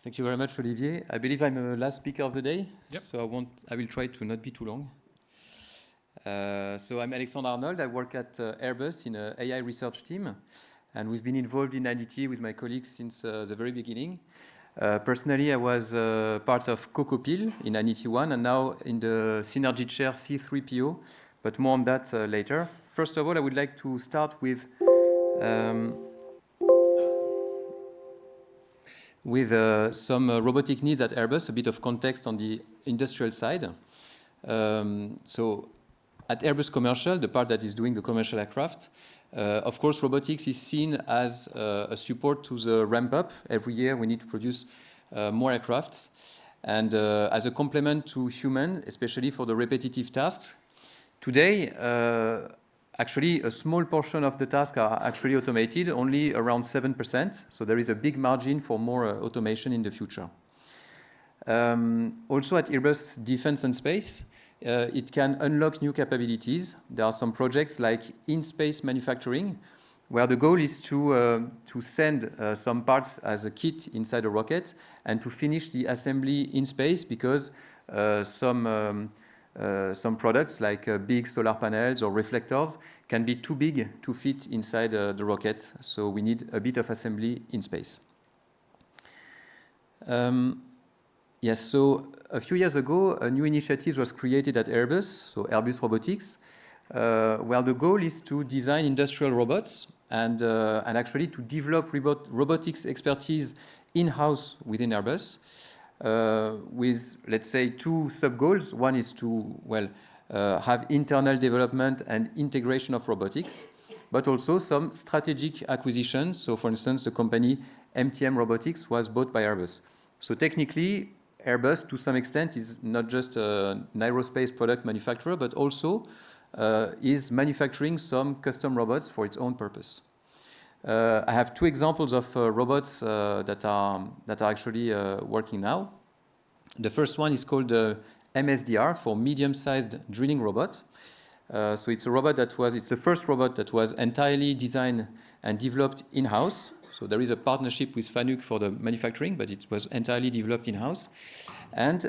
Thank you very much, Olivier. I believe I'm the last speaker of the day, Yep. so I will try to not be too long. So I'm Alexandre Arnold. I work at Airbus in an AI research team, and we've been involved in ANITI with my colleagues since the very beginning. Personally, I was part of Cocopil in ANITI 1, and now in the Synergy Chair C3PO, but more on that later. First of all, I would like to start with some robotic needs at Airbus, a bit of context on the industrial side. So at Airbus Commercial, the part that is doing the commercial aircraft, of course, robotics is seen as a support to the ramp up. Every year we need to produce more aircraft. And as a complement to human, especially for the repetitive tasks, today, actually, a small portion of the tasks are actually automated, only around 7%. So there is a big margin for more automation in the future. Also at Airbus Defense and Space, it can unlock new capabilities. There are some projects like in-space manufacturing, where the goal is to send some parts as a kit inside a rocket and to finish the assembly in space because some products like big solar panels or reflectors can be too big to fit inside the rocket. So we need a bit of assembly in space. Yes, so a few years ago, a new initiative was created at Airbus, so Airbus Robotics, where the goal is to design industrial robots and actually to develop robotics expertise in-house within Airbus. With, let's say, two sub-goals. One is to, have internal development and integration of robotics, but also some strategic acquisitions. So, for instance, the company MTM Robotics was bought by Airbus. So technically, Airbus, to some extent, is not just an aerospace product manufacturer, but also is manufacturing some custom robots for its own purpose. I have two examples of robots that are actually working now. The first one is called MSDR, for medium-sized drilling robot. So it's a robot it's the first robot that was entirely designed and developed in-house. So there is a partnership with FANUC for the manufacturing, but it was entirely developed in-house. And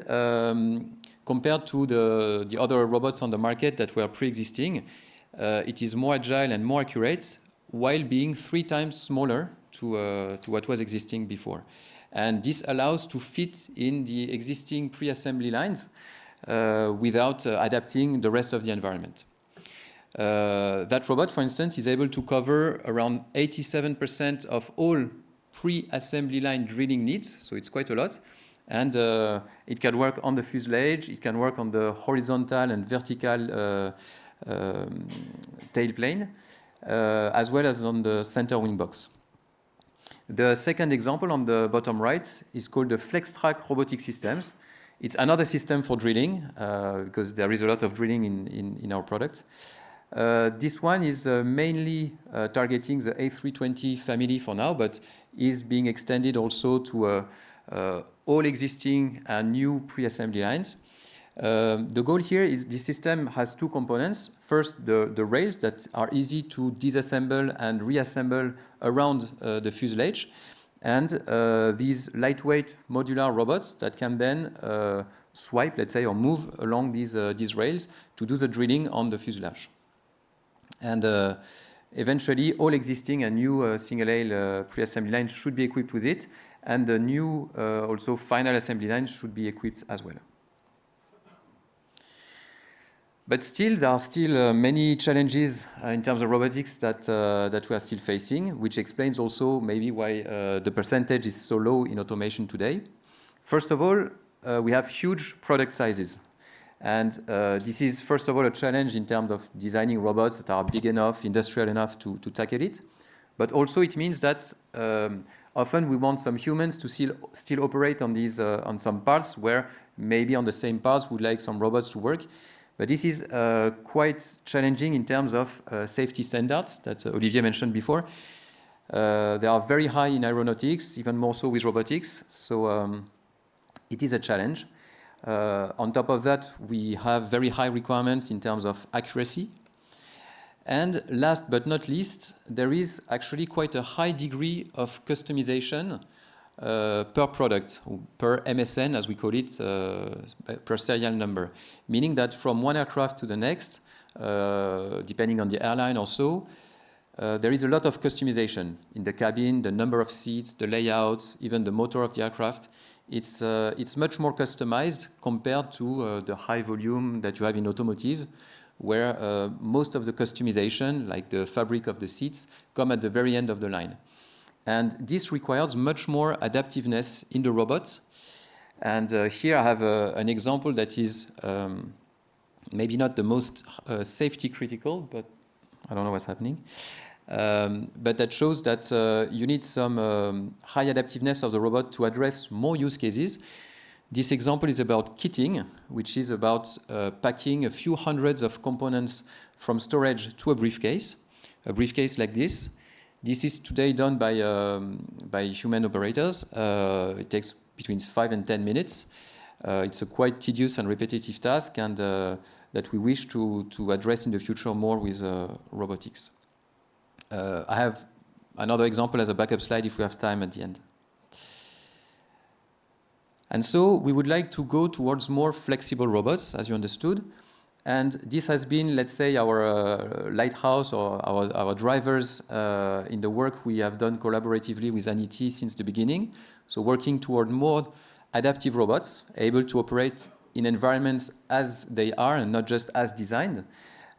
compared to the other robots on the market that were pre-existing, it is more agile and more accurate, while being 3 times smaller to what was existing before. And this allows to fit in the existing pre-assembly lines without adapting the rest of the environment. That robot, for instance, is able to cover around 87% of all pre-assembly line drilling needs, so it's quite a lot. And it can work on the fuselage, it can work on the horizontal and vertical tailplane, as well as on the center wing box. The second example on the bottom right is called the FlexTrack Robotic Systems. It's another system for drilling, because there is a lot of drilling in our product. This one is mainly targeting the A320 family for now, but is being extended also to all existing and new pre-assembly lines. The goal here is this system has two components. First, the rails that are easy to disassemble and reassemble around the fuselage, and these lightweight modular robots that can then swipe, let's say, or move along these rails to do the drilling on the fuselage. And eventually, all existing and new single-aisle pre-assembly lines should be equipped with it, and the new also final assembly lines should be equipped as well. But still, there are still many challenges in terms of robotics that we are still facing, which explains also maybe why the percentage is so low in automation today. First of all, we have huge product sizes. And this is, first of all, a challenge in terms of designing robots that are big enough, industrial enough to tackle it. But also it means that often we want some humans to still operate on these on some parts where maybe on the same parts we'd like some robots to work. But this is quite challenging in terms of safety standards that Olivier mentioned before. They are very high in aeronautics, even more so with robotics. So it is a challenge. On top of that, we have very high requirements in terms of accuracy. And last but not least, there is actually quite a high degree of customization per product, or per MSN, as we call it, per serial number. Meaning that from one aircraft to the next, depending on the airline or so, there is a lot of customization in the cabin, the number of seats, the layout, even the motor of the aircraft. It's much more customized compared to the high volume that you have in automotive, where most of the customization, like the fabric of the seats, come at the very end of the line. And this requires much more adaptiveness in the robot. And here I have an example that is maybe not the most safety critical, but I don't know what's happening. But that shows that you need some high adaptiveness of the robot to address more use cases. This example is about kitting, which is about packing a few hundreds of components from storage to a briefcase like this. This is today done by human operators. It takes between 5 and 10 minutes. It's a quite tedious and repetitive task, and that we wish to address in the future more with robotics. I have another example as a backup slide if we have time at the end. And so we would like to go towards more flexible robots, as you understood. And this has been, let's say, our lighthouse or our drivers in the work we have done collaboratively with ANITI since the beginning. So working toward more adaptive robots, able to operate in environments as they are and not just as designed.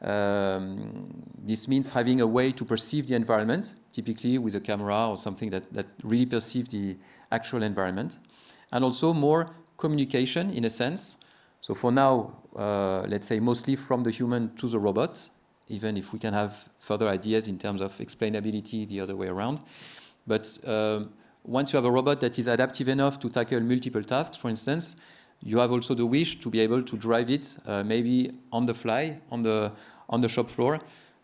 This means having a way to perceive the environment, typically with a camera or something that really perceives the actual environment. And also more communication in a sense. So for now, let's say mostly from the human to the robot, even if we can have further ideas in terms of explainability the other way around. But once you have a robot that is adaptive enough to tackle multiple tasks, for instance, you have also the wish to be able to drive it maybe on the fly, on the shop floor,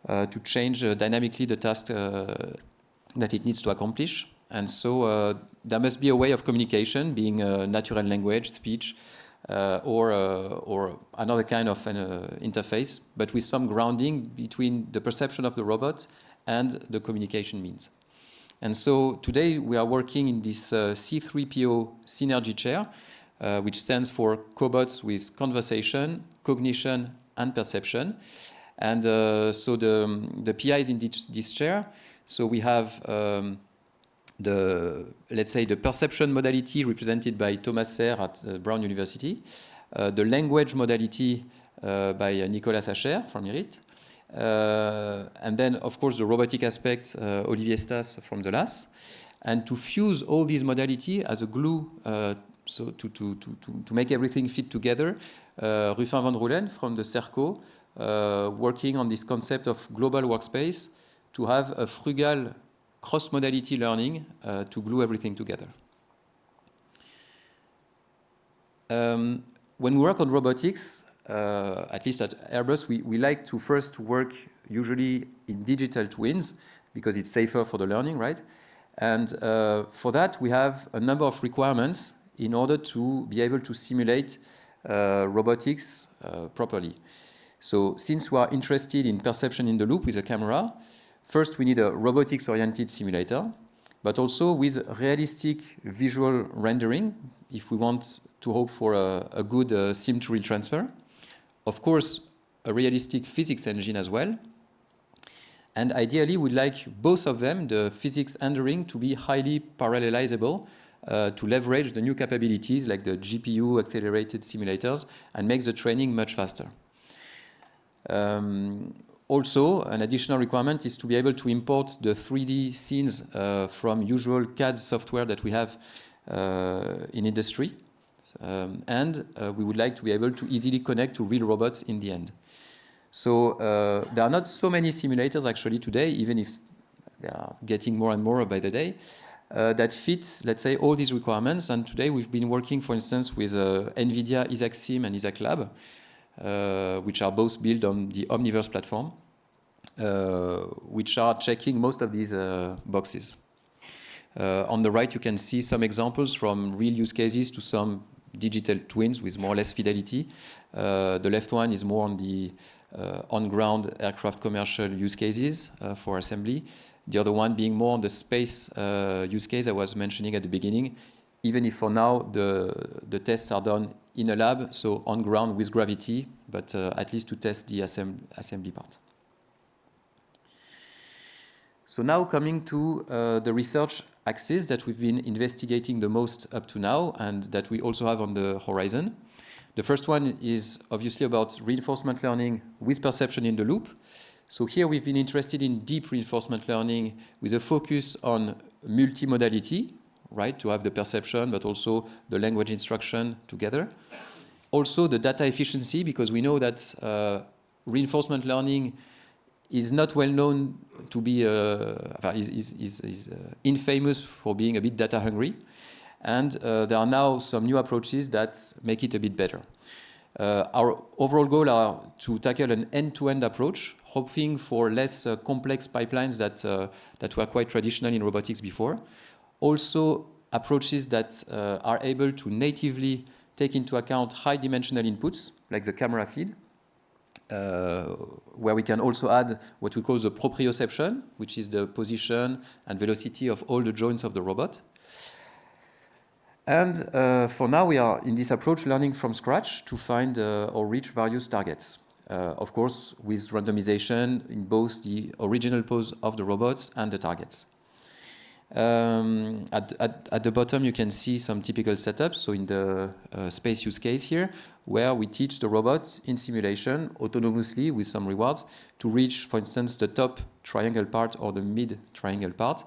to change dynamically the task that it needs to accomplish. And so there must be a way of communication, being natural language, speech, or another kind of interface, but with some grounding between the perception of the robot and the communication means. And so today we are working in this C3PO synergy chair, which stands for cobots with conversation, cognition, and perception. And so the PIs in this chair. So we have let's say the perception modality represented by Thomas Serre at Brown University, the language modality by Nicolas Hacher from IRIT, and then of course the robotic aspect, Olivier Stas from the LAS, and to fuse all these modalities as a glue, so to make everything fit together, Ruffin van Roelen from the CERCO, working on this concept of global workspace to have a frugal cross-modality learning to glue everything together. When we work on robotics, at least at Airbus, we like to first work usually in digital twins because it's safer for the learning, right? And for that, we have a number of requirements in order to be able to simulate robotics properly. So since we are interested in perception in the loop with a camera, first, we need a robotics-oriented simulator, but also with realistic visual rendering if we want to hope for a good sim-to-real transfer. Of course, a realistic physics engine as well. And ideally, we'd like both of them, the physics and the ring, to be highly parallelizable to leverage the new capabilities like the GPU accelerated simulators and make the training much faster. Also, an additional requirement is to be able to import the 3D scenes from usual CAD software that we have in industry. And we would like to be able to easily connect to real robots in the end. So there are not so many simulators actually today, even if they are getting more and more by the day, that fit, let's say, all these requirements. And today we've been working, for instance, with NVIDIA Isaac Sim and Isaac Lab, which are both built on the Omniverse platform, which are checking most of these boxes. On the right, you can see some examples from real use cases to some digital twins with more or less fidelity. The left one is more on the on-ground aircraft commercial use cases for assembly. The other one being more on the space use case I was mentioning at the beginning, even if for now the tests are done in a lab, so on ground with gravity, but at least to test the assembly part. So now coming to the research axis that we've been investigating the most up to now and that we also have on the horizon. The first one is obviously about reinforcement learning with perception in the loop. So here we've been interested in deep reinforcement learning with a focus on multimodality, right, to have the perception but also the language instruction together. Also the data efficiency, because we know that reinforcement learning is not well known to be, is infamous for being a bit data hungry. And there are now some new approaches that make it a bit better. Our overall goal are to tackle an end-to-end approach, hoping for less complex pipelines that were quite traditional in robotics before. Also approaches that are able to natively take into account high-dimensional inputs, like the camera feed, where we can also add what we call the proprioception, which is the position and velocity of all the joints of the robot. And for now, we are in this approach learning from scratch to find or reach various targets. Of course, with randomization in both the original pose of the robots and the targets. At the bottom, you can see some typical setups. So in the space use case here, where we teach the robot in simulation autonomously with some rewards to reach, for instance, the top triangle part or the mid triangle part,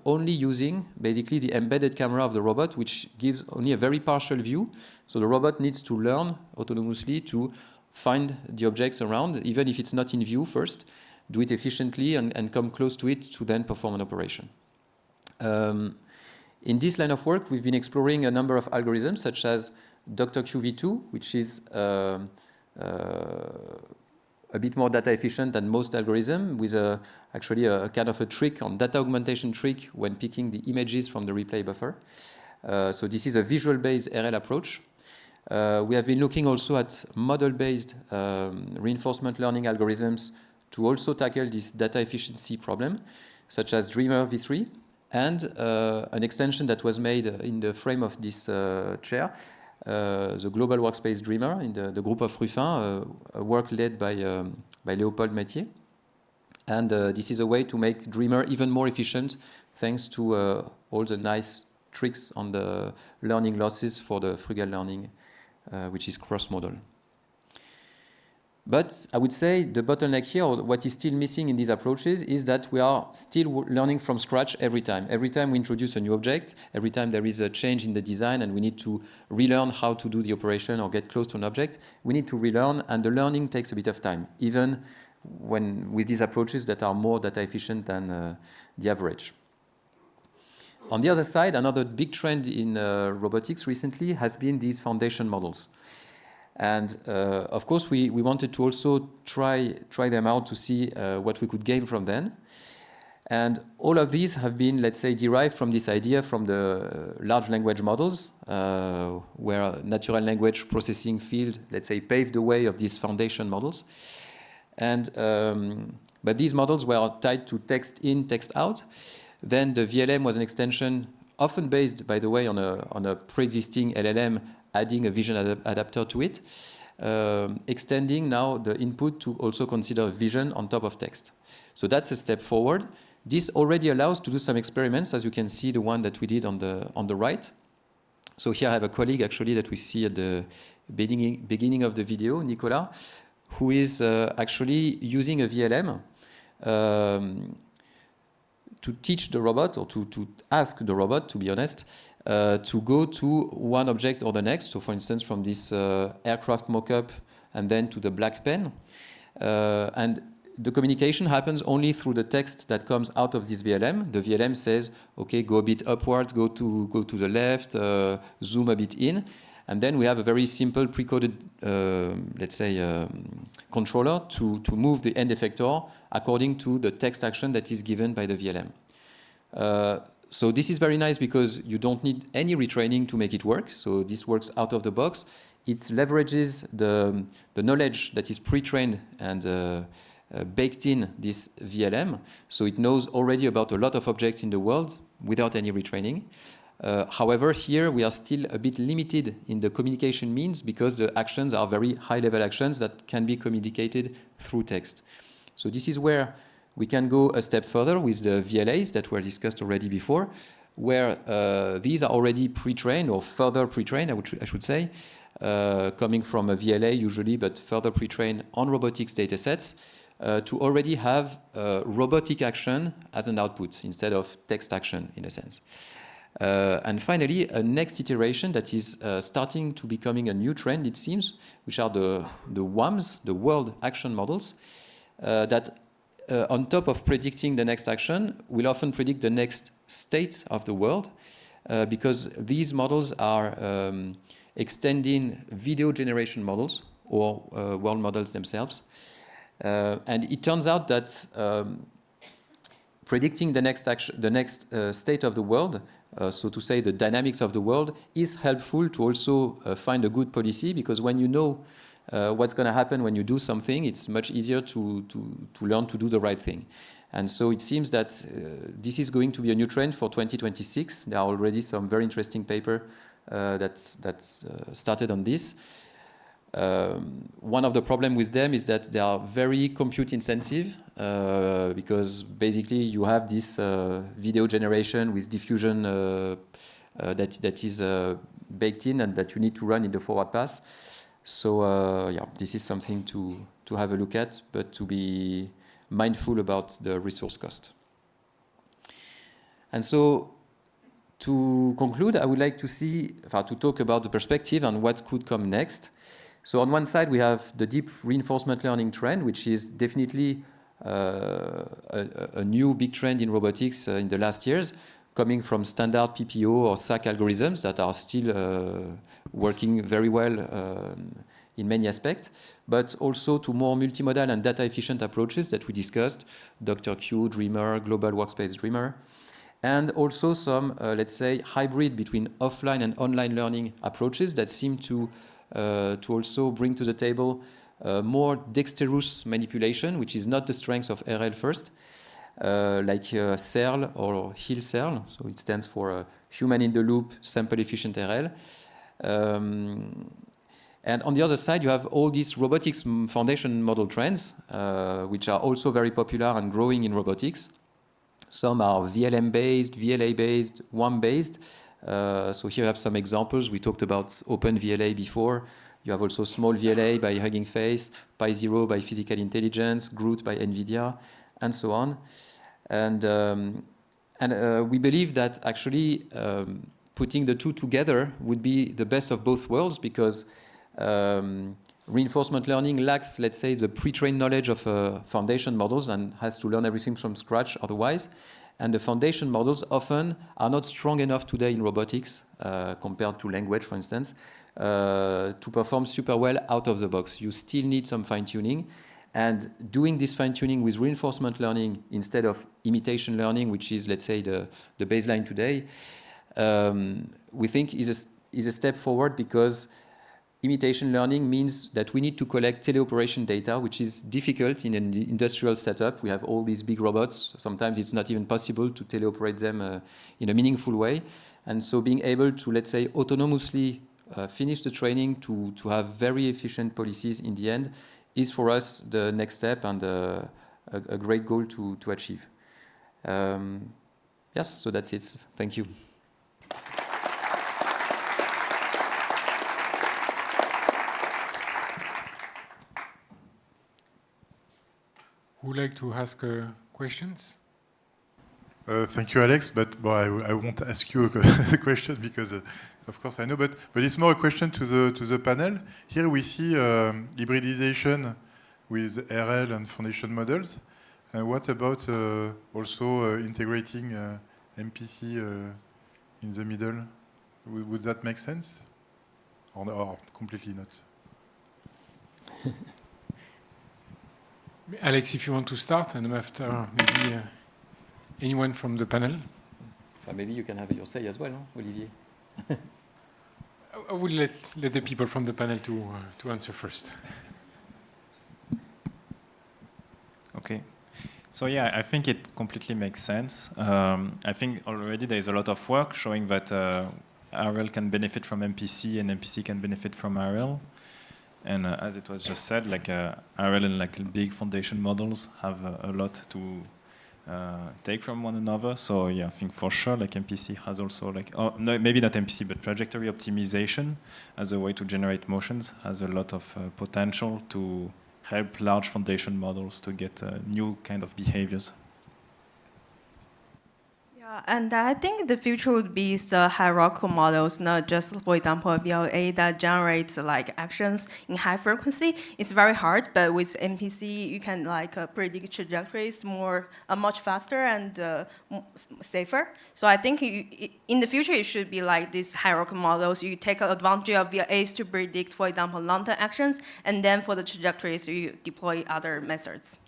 only using basically the embedded camera of the robot, which gives only a very partial view. So the robot needs to learn autonomously to find the objects around, even if it's not in view first, do it efficiently and come close to it to then perform an operation. In this line of work, we've been exploring a number of algorithms such as Dr. QV2, which is a bit more data efficient than most algorithms, with actually a kind of a trick on data augmentation trick when picking the images from the replay buffer. So this is a visual-based RL approach. We have been looking also at model-based reinforcement learning algorithms to also tackle this data efficiency problem, such as Dreamer v3, and an extension that was made in the frame of this chair, the Global Workspace Dreamer in the group of Ruffin, a work led by Léopold Métier. And this is a way to make Dreamer even more efficient thanks to all the nice tricks on the learning losses for the frugal learning, which is cross-modal. But I would say the bottleneck here, or what is still missing in these approaches, is that we are still learning from scratch every time. Every time we introduce a new object, every time there is a change in the design and we need to relearn how to do the operation or get close to an object, we need to relearn, and the learning takes a bit of time, even when with these approaches that are more data efficient than the average. On the other side, another big trend in robotics recently has been these foundation models. And of course, we wanted to also try them out to see what we could gain from them. And all of these have been, let's say, derived from this idea from the large language models, where natural language processing field, let's say, paved the way of these foundation models. And but these models were tied to text in, text out. Then the VLM was an extension, often based, by the way, on a pre-existing LLM, adding a vision adapter to it, extending now the input to also consider vision on top of text. So that's a step forward. This already allows to do some experiments, as you can see, the one that we did on the right. So here I have a colleague actually that we see at the beginning of the video, Nicolas, who is actually using a VLM to teach the robot, or to ask the robot, to be honest, to go to one object or the next. So for instance, from this aircraft mock-up and then to the black pen. And the communication happens only through the text that comes out of this VLM. The VLM says, okay, go a bit upwards, go to the left, zoom a bit in. And then we have a very simple pre-coded, let's say, controller to move the end effector according to the text action that is given by the VLM. So this is very nice because you don't need any retraining to make it work. So this works out of the box. It leverages the knowledge that is pre-trained and baked in this VLM, so it knows already about a lot of objects in the world without any retraining. However, here we are still a bit limited in the communication means because the actions are very high-level actions that can be communicated through text. So this is where we can go a step further with the VLAs that were discussed already before, where these are already pre-trained or further pre-trained, I should say, coming from a VLA usually, but further pre-trained on robotics datasets to already have robotic action as an output instead of text action in a sense. And finally, a next iteration that is starting to becoming a new trend, it seems, which are the WAMs, the World Action Models, that on top of predicting the next action, will often predict the next state of the world, because these models are extending video generation models or world models themselves. And it turns out that predicting the next state of the world, so to say the dynamics of the world, is helpful to also find a good policy, because when you know what's going to happen when you do something, it's much easier to learn to do the right thing. And so it seems that this is going to be a new trend for 2026. There are already some very interesting papers that started on this. One of the problems with them is that they are very compute intensive, because basically you have this video generation with diffusion that is baked in and that you need to run in the forward pass. So yeah, this is something to have a look at, but to be mindful about the resource cost. And so to conclude, I would like to talk about the perspective and what could come next. So on one side, we have the deep reinforcement learning trend, which is definitely a new big trend in robotics in the last years, coming from standard PPO or SAC algorithms that are still working very well in many aspects, but also to more multimodal and data-efficient approaches that we discussed, Dr. Q, Dreamer, Global Workspace Dreamer, and also some, let's say, hybrid between offline and online learning approaches that seem to also bring to the table more dexterous manipulation, which is not the strength of RL first, like CERL or HIL CERL, so it stands for Human in the Loop Sample Efficient RL. And on the other side, you have all these robotics foundation model trends, which are also very popular and growing in robotics. Some are VLM-based, VLA-based, WAM-based. So here you have some examples. We talked about OpenVLA before. You have also Small VLA by Hugging Face, Pi0 by Physical Intelligence, Groot by NVIDIA, and so on. And we believe that actually putting the two together would be the best of both worlds, because reinforcement learning lacks, let's say, the pre-trained knowledge of foundation models and has to learn everything from scratch otherwise. And the foundation models often are not strong enough today in robotics, compared to language, for instance, to perform super well out of the box. You still need some fine-tuning. And doing this fine-tuning with reinforcement learning instead of imitation learning, which is, let's say, the baseline today, we think is a step forward, because imitation learning means that we need to collect teleoperation data, which is difficult in an industrial setup. We have all these big robots. Sometimes it's not even possible to teleoperate them in a meaningful way. And so being able to, let's say, autonomously finish the training to have very efficient policies in the end is for us the next step and a great goal to achieve. Yes, so that's it. Thank you. Who would like to ask questions? Thank you, Alex. But I won't ask you a question because, of course, I know. But it's more a question to the panel. Here we see hybridization with RL and foundation models. What about also integrating MPC in the middle? Would that make sense, or completely not? Alex, if you want to start, and after maybe anyone from the panel. Maybe you can have your say as well, no? Olivier. I would let the people from the panel to answer first. So yeah, I think it completely makes sense. I think already there is a lot of work showing that RL can benefit from MPC and MPC can benefit from RL. And as it was just said, like RL and like big foundation models have a lot to take from one another. So yeah, I think for sure, like MPC has also like, oh, no, maybe not MPC, but trajectory optimization as a way to generate motions has a lot of potential to help large foundation models to get new kind of behaviors. Yeah, and I think the future would be the hierarchical models, not just, for example, VLA that generates like actions in high frequency. It's very hard, but with MPC, you can like predict trajectories much faster and safer. So I think in the future, it should be like these hierarchical models. You take advantage of VLAs to predict, for example, long-term actions, and then for the trajectories, you deploy other methods.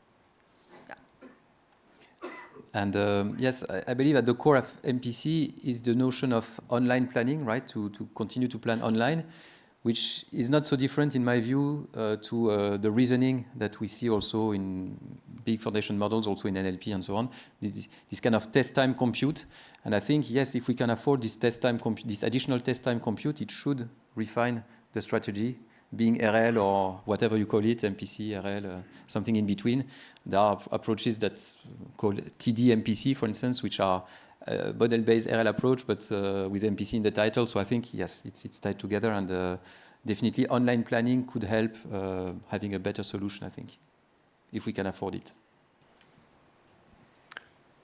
And yes, I believe at the core of MPC is the notion of online planning, right? To continue to plan online, which is not so different in my view to the reasoning that we see also in big foundation models, also in NLP and so on. This kind of test time compute. And I think, yes, if we can afford this this additional test time compute, it should refine the strategy, being RL or whatever you call it, MPC, RL, something in between. There are approaches that's called TD MPC, for instance, which are model-based RL approach, but with MPC in the title. So I think, yes, it's tied together, and definitely online planning could help having a better solution, I think, if we can afford it.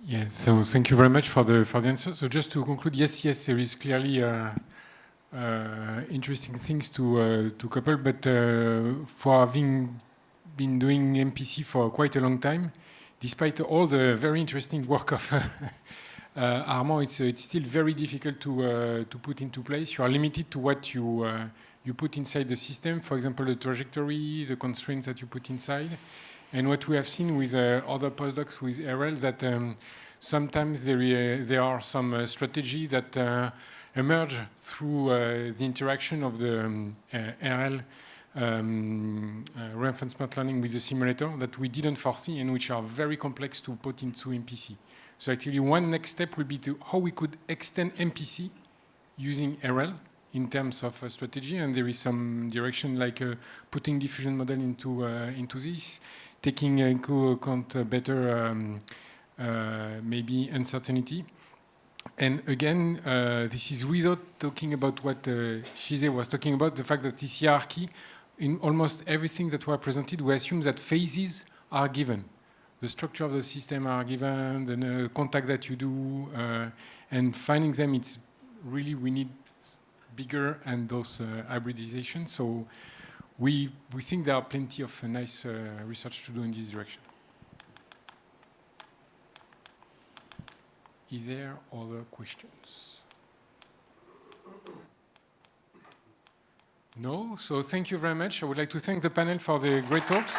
Yeah, so thank you very much for the answer. So just to conclude, yes, there is clearly interesting things to couple, but for having been doing MPC for quite a long time, despite all the very interesting work of Armand, it's still very difficult to put into place. You are limited to what you put inside the system. For example, the trajectory, the constraints that you put inside. And what we have seen with other postdocs with RL, that sometimes there are some strategy that emerge through the interaction of the RL reinforcement learning with the simulator that we didn't foresee and which are very complex to put into MPC. So actually one next step would be to how we could extend MPC using RL in terms of strategy, and there is some direction like putting diffusion model into this, taking into account better maybe uncertainty. And again, this is without talking about what Shize was talking about, the fact that this hierarchy, in almost everything that were presented, we assume that phases are given. The structure of the system are given, the contact that you do, and finding them, it's really, we need bigger and those hybridization. So we think there are plenty of nice research to do in this direction. Is there other questions? No? So thank you very much. I would like to thank the panel for the great talks.